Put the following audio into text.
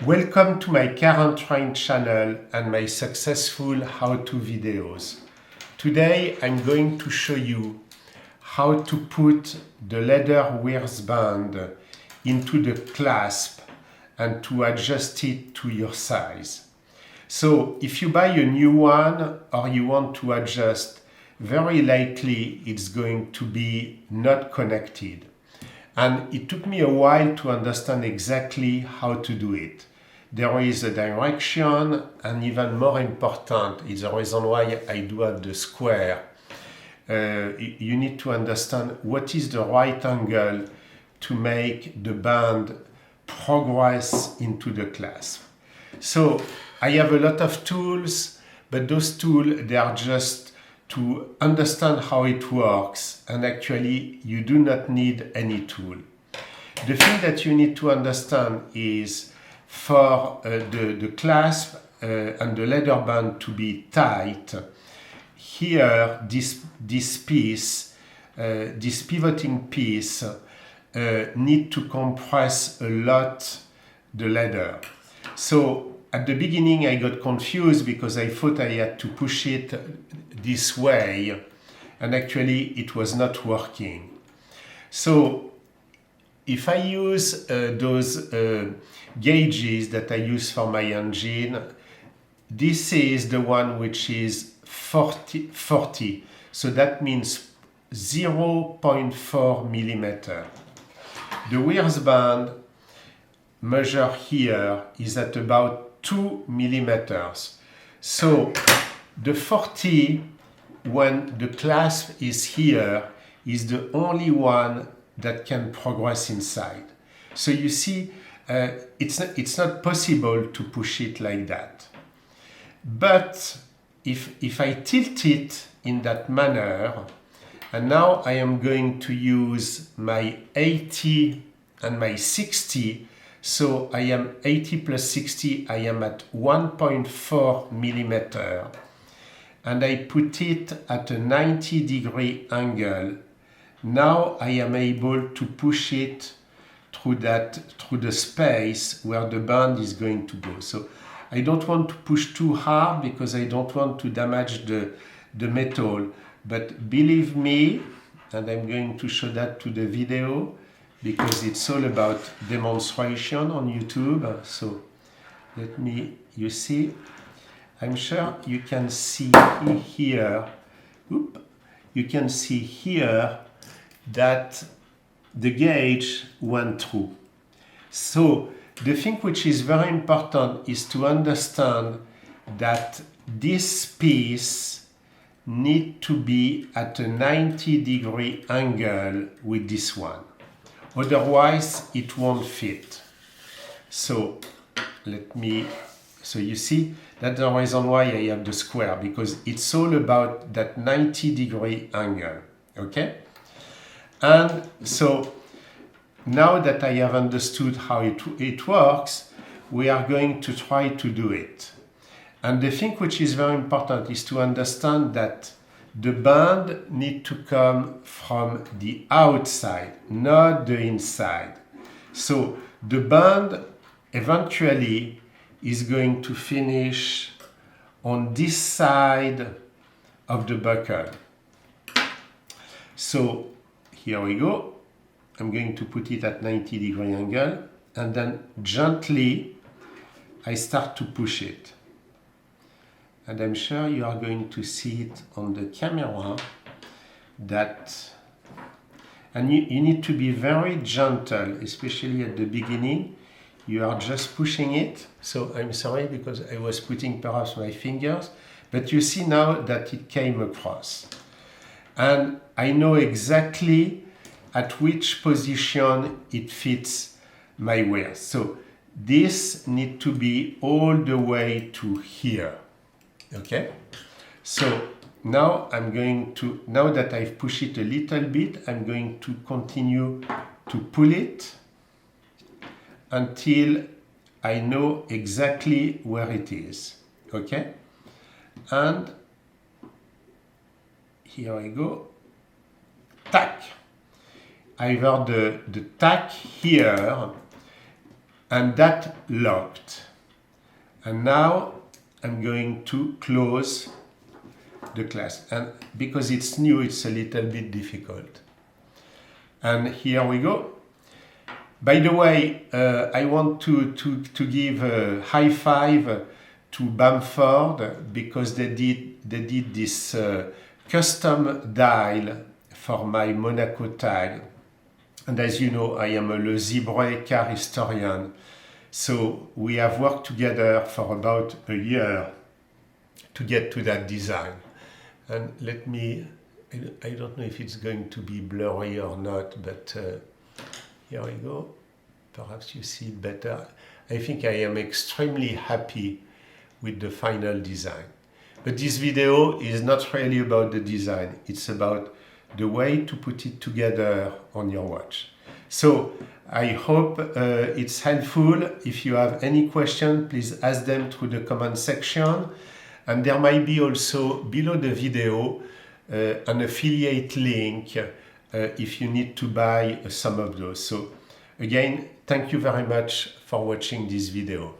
Welcome to my current train channel and my successful how-to videos. Today I'm going to show you how to put the leather waistband into the clasp and to adjust it to your size. So if you buy a new one or you want to adjust, very likely it's going to be not connected. And it took me a while to understand exactly how to do it. There is a direction, and even more important is the reason why I do have the square. You need to understand what is the right angle to make the band progress into the clasp. So I have a lot of tools, but those tools, they are just to understand how it works, and actually you do not need any tool. The thing that you need to understand is for the clasp and the leather band to be tight, here this piece, this pivoting piece, need to compress a lot the leather. So at the beginning I got confused because I thought I had to push it this way, and actually it was not working. So if I use those gauges that I use for my engine, this is the one which is 40, so that means 0.4 millimeter. The waistband measure here is at about 2 millimeters. So the 40, when the clasp is here, is the only one that can progress inside. So you see, it's not possible to push it like that. But if I tilt it in that manner, and now I am going to use my 80 and my 60, so I am 80 plus 60, I am at 1.4 millimeter, and I put it at a 90-degree angle. Now I am able to push it through the space where the band is going to go. So I don't want to push too hard because I don't want to damage the metal. But believe me, and I'm going to show that to the video because it's all about demonstration on YouTube. So let me, you see, I'm sure you can see here, you can see here that the gauge went through. So the thing which is very important is to understand that this piece needs to be at a 90-degree angle with this one. Otherwise, it won't fit. So so you see, that's the reason why I have the square, because it's all about that 90-degree angle, okay? And so now that I have understood how it works, we are going to try to do it. And the thing which is very important is to understand that the band needs to come from the outside, not the inside. So the band eventually is going to finish on this side of the buckle. So here we go. I'm going to put it at 90-degree angle, and then gently I start to push it. And I'm sure you are going to see it on the camera that, and you need to be very gentle, especially at the beginning. You are just pushing it. So I'm sorry because I was putting perhaps my fingers, but you see now that it came across. And I know exactly at which position it fits my waist. So this needs to be all the way to here. Okay? So now now that I've pushed it a little bit, I'm going to continue to pull it until I know exactly where it is. Okay? And here I go. Tack. Either the tack here and that locked. And now I'm going to close the clasp, and because it's new, it's a little bit difficult. And here we go. By the way, I want to give a high five to Bamford, because they did this custom dial for my Monaco tag. And as you know, I am a Le Zibre car historian. So we have worked together for about a year to get to that design. And let me, I don't know if it's going to be blurry or not, but here we go. Perhaps you see it better. I think I am extremely happy with the final design. But this video is not really about the design. It's about the way to put it together on your watch. So I hope it's helpful. If you have any question, please ask them through the comment section. And there might be also below the video an affiliate link if you need to buy some of those. So again, thank you very much for watching this video.